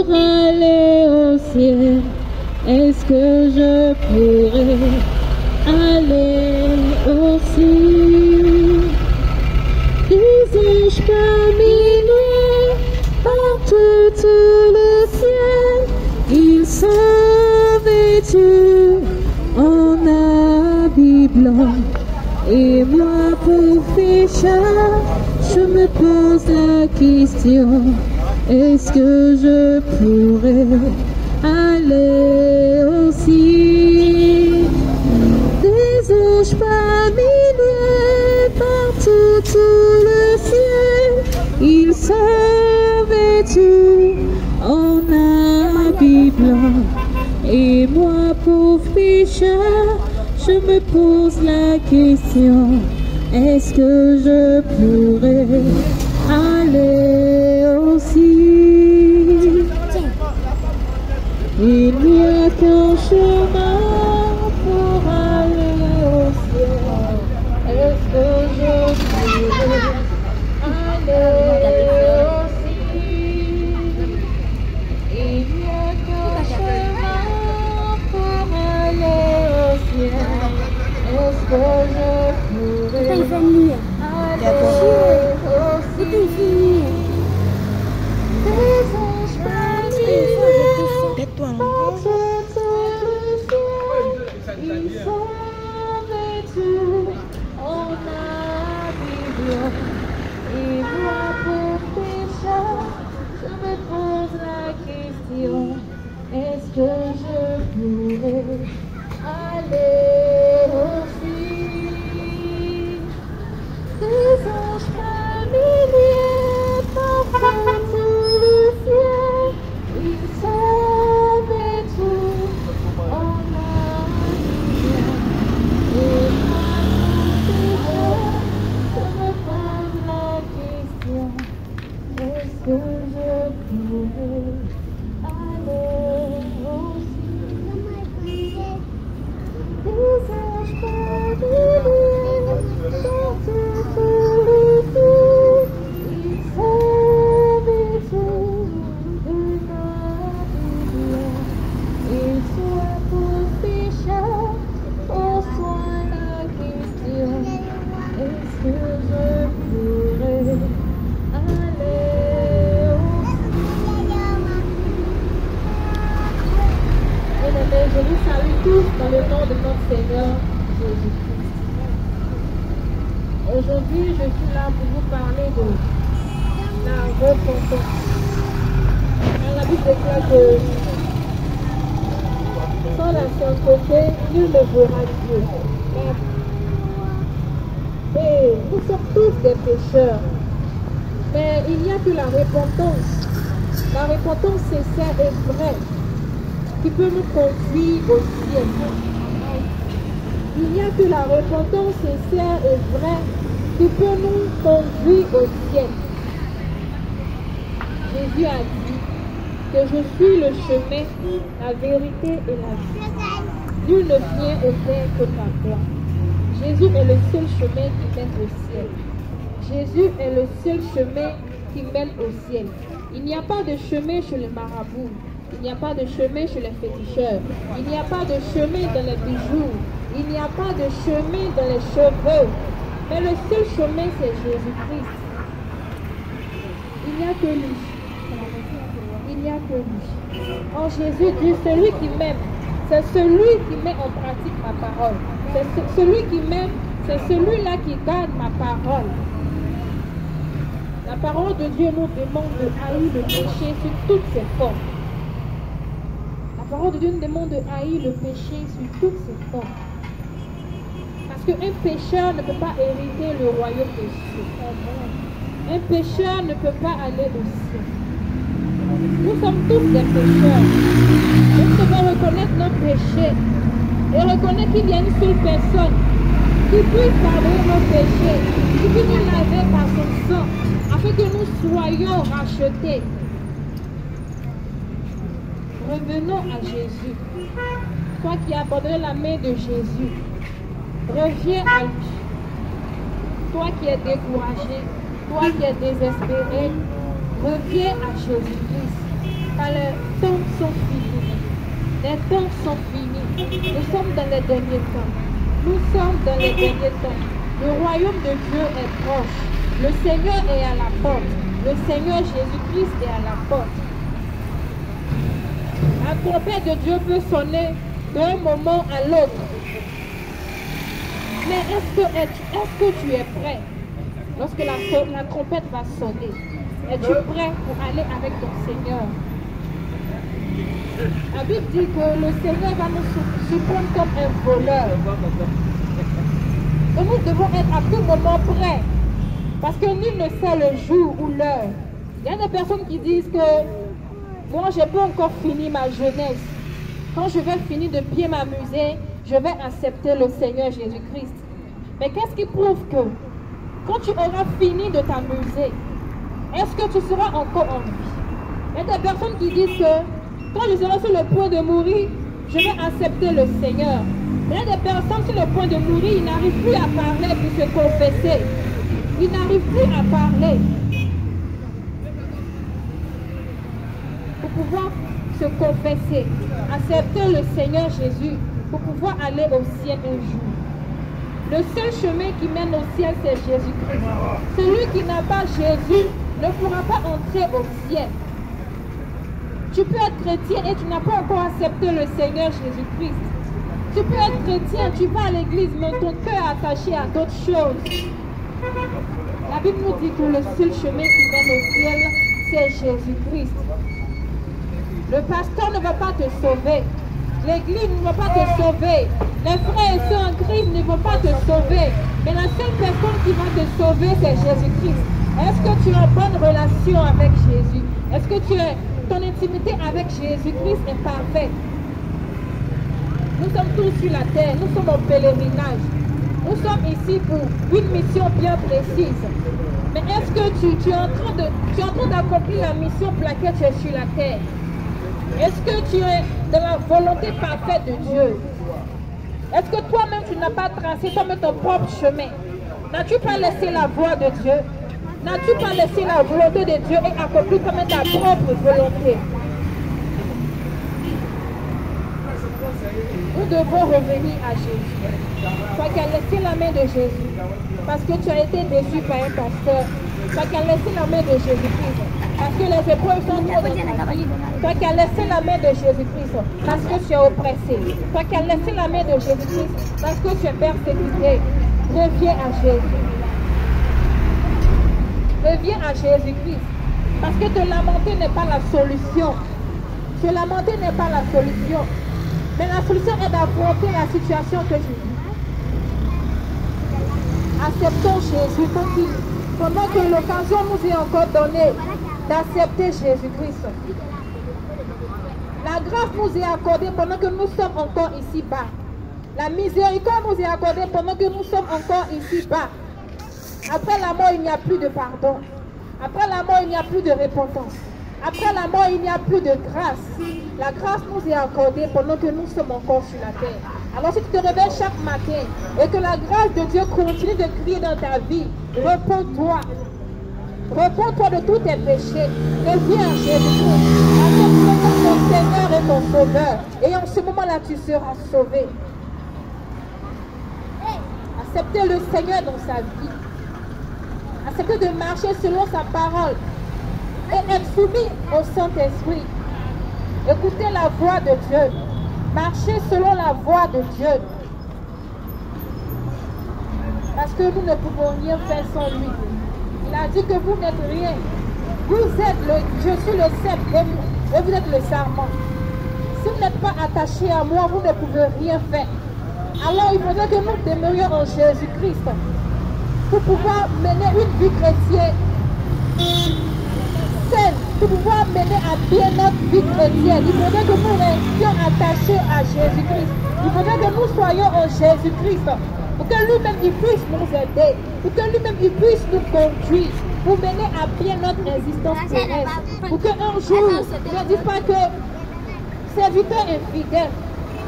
pour aller au ciel, est-ce que je pourrais aller au ciel? Des anges par milliers, partout tout le ciel, ils sont vêtus en habits blancs. Et moi, pauvre pécheur, je me pose la question, est-ce que je pourrais aller au ciel? Des anges par milliers, partout tout le ciel, ils sont vêtus en habits blancs. Et moi, pauvre pécheur, je me pose la question, est-ce que je pourrais aller au ciel? Il n'y a qu'un chemin pour aller au ciel. Est-ce que je pourrais aller au ciel? Il n'y a qu'un chemin pour aller au ciel. Est-ce que je pourrais aller au ciel? Des anges par milliers, Tais-toi, ils sont vêtus en habits blancs. Et moi, pour pécheur, je me pose la question, est-ce que je pourrais aller au ciel? Des anges par milliers, partout tout le ciel, ils sont vêtus en habits blancs. Et moi, je me pose la question, est-ce que je pourrais aller au ciel? Des anges par milliers, partout tout le ciel, ils sont vêtus d'un habit blanc. Et soit pour pécheur, pose-toi la question, est-ce que je pourrais aller au ciel? Bien-aimés, je vous salue tous dans le nom de notre Seigneur Jésus-Christ. Aujourd'hui, je suis là pour vous parler de la repentance. La Bible déclare que sans la sainteté, nul ne verra Dieu. Et nous sommes tous des pécheurs. Mais il n'y a que la repentance sincère et vraie qui peut nous conduire au ciel. Il n'y a que la repentance sincère et vraie qui peut nous conduire au ciel. Jésus a dit que je suis le chemin, la vérité et la vie. Nul ne vient au Père que par moi. Jésus est le seul chemin qui mène au ciel. Jésus est le seul chemin qui mène au ciel. Il n'y a pas de chemin chez les marabouts. Il n'y a pas de chemin chez les féticheurs. Il n'y a pas de chemin dans les bijoux. Il n'y a pas de chemin dans les cheveux. Mais le seul chemin, c'est Jésus-Christ. Il n'y a que lui. Il n'y a que lui. En Jésus dit, celui qui m'aime, c'est celui qui met en pratique ma parole. C'est celui qui m'aime, c'est celui-là qui garde ma parole. La parole de Dieu nous demande de haïr le péché sous toutes ses formes. La parole de Dieu nous demande de haïr le péché sous toutes ses formes. Parce qu'un pécheur ne peut pas hériter le royaume des cieux. Un pécheur ne peut pas aller au ciel. Nous sommes tous des pécheurs. Nous devons reconnaître nos péchés et reconnaître qu'il y a une seule personne qui peut pardonner nos péchés, qui peut nous laver par son sang, afin que nous soyons rachetés. Revenons à Jésus. Toi qui as abandonné la main de Jésus, reviens à lui. Toi qui es découragé, toi qui es désespéré, reviens à Jésus-Christ. car les temps sont finis. Les temps sont finis. Nous sommes dans les derniers temps. Nous sommes dans les derniers temps. Le royaume de Dieu est proche. Le Seigneur est à la porte. Le Seigneur Jésus-Christ est à la porte. La trompette de Dieu peut sonner d'un moment à l'autre. Mais est-ce que tu es prêt lorsque la trompette va sonner? Es-tu prêt pour aller avec ton Seigneur? La Bible dit que le Seigneur va nous surprendre comme un voleur. Donc nous devons être à tout moment prêts. Parce que nul ne sait le jour ou l'heure. Il y a des personnes qui disent que moi, je n'ai pas encore fini ma jeunesse. Quand je vais finir de bien m'amuser, je vais accepter le Seigneur Jésus-Christ. Mais qu'est-ce qui prouve que quand tu auras fini de t'amuser, est-ce que tu seras encore en vie? Il y a des personnes qui disent que quand je serai sur le point de mourir, je vais accepter le Seigneur. Il y a des personnes sur le point de mourir, ils n'arrivent plus à parler pour se confesser. Ils n'arrivent plus à parler. Pour pouvoir se confesser, accepter le Seigneur Jésus, pour pouvoir aller au ciel un jour. Le seul chemin qui mène au ciel, c'est Jésus-Christ. Celui qui n'a pas Jésus ne pourra pas entrer au ciel. Tu peux être chrétien et tu n'as pas encore accepté le Seigneur Jésus-Christ. Tu peux être chrétien, tu vas à l'église, mais ton cœur est attaché à d'autres choses. La Bible nous dit que le seul chemin qui mène au ciel, c'est Jésus-Christ. Le pasteur ne va pas te sauver. L'église ne va pas te sauver. Les frères et sœurs en Christ ne vont pas te sauver. Mais la seule personne qui va te sauver, c'est Jésus-Christ. Est-ce que tu es en bonne relation avec Jésus? Est-ce que ton intimité avec Jésus-Christ est parfaite? Nous sommes tous sur la terre. Nous sommes en pèlerinage. Nous sommes ici pour une mission bien précise. Mais est-ce que tu es en train d'accomplir la mission pour laquelle tu es sur la terre? Est-ce que tu es dans la volonté parfaite de Dieu? Est-ce que toi-même tu n'as pas tracé toi-même ton propre chemin? N'as-tu pas laissé la voie de Dieu? N'as-tu pas laissé la volonté de Dieu et accompli toi-même ta propre volonté? Nous devons revenir à Jésus. Toi qui as laissé la main de Jésus, parce que tu as été déçu par un pasteur. Toi qui as laissé la main de Jésus-Christ, parce que les épreuves sont trop dans ta vie. Toi qui as laissé la main de Jésus-Christ, parce que tu es oppressé. Toi qui as laissé la main de Jésus-Christ, parce que tu es persécuté. Reviens à Jésus. Reviens à Jésus-Christ. Parce que te lamenter n'est pas la solution. Te lamenter n'est pas la solution. Mais la solution est d'affronter la situation que tu vis. Acceptons Jésus pendant que l'occasion nous est encore donnée d'accepter Jésus-Christ. La grâce nous est accordée pendant que nous sommes encore ici-bas. La miséricorde nous est accordée pendant que nous sommes encore ici-bas. Après la mort, il n'y a plus de pardon. Après la mort, il n'y a plus de repentance. Après la mort, il n'y a plus de grâce. La grâce nous est accordée pendant que nous sommes encore sur la terre. Alors si tu te réveilles chaque matin et que la grâce de Dieu continue de crier dans ta vie, repens-toi. Repens-toi de tous tes péchés. Reviens à Jésus-Christ. Accepte ton Seigneur et ton Sauveur. Et en ce moment-là, tu seras sauvé. Acceptez le Seigneur dans sa vie. Acceptez de marcher selon sa parole. Et être soumis au Saint-Esprit. Écoutez la voix de Dieu. Marchez selon la voix de Dieu. Parce que nous ne pouvons rien faire sans lui. Il a dit que vous n'êtes rien. Vous êtes je suis le cep et vous êtes le sarment. Si vous n'êtes pas attaché à moi, vous ne pouvez rien faire. Alors il faudrait que nous demeurions en Jésus-Christ pour pouvoir mener une vie chrétienne saine, pour pouvoir mener à bien notre vie chrétienne. Il faudrait que nous restions attachés à Jésus-Christ. Il faudrait que nous soyons en Jésus-Christ pour que lui-même il puisse nous aider, pour que lui-même il puisse nous conduire, pour mener à bien notre existence terrestre. Pour qu'un jour, ne dise pas que serviteur infidèle.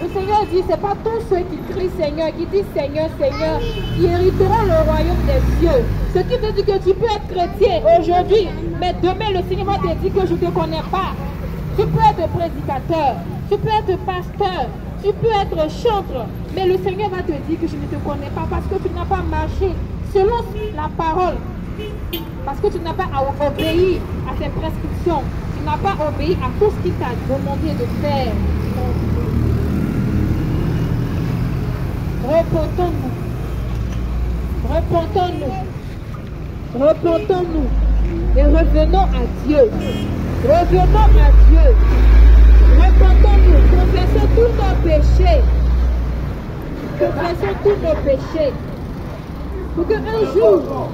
Le Seigneur dit, ce n'est pas tous ceux qui crient Seigneur, qui disent Seigneur, Seigneur, qui hériteront le royaume des cieux. Ce qui veut dire que tu peux être chrétien aujourd'hui, mais demain le Seigneur va te dire que je ne te connais pas. Tu peux être prédicateur, tu peux être pasteur, tu peux être chanteur, mais le Seigneur va te dire que je ne te connais pas parce que tu n'as pas marché selon la parole, parce que tu n'as pas obéi à ses prescriptions, tu n'as pas obéi à tout ce qu'il t'a demandé de faire. Repentons-nous. Repentons-nous. Repentons-nous. Et revenons à Dieu. Revenons à Dieu. Repentons-nous. Confessons tous nos péchés. Confessons tous nos péchés. Pour qu'un jour,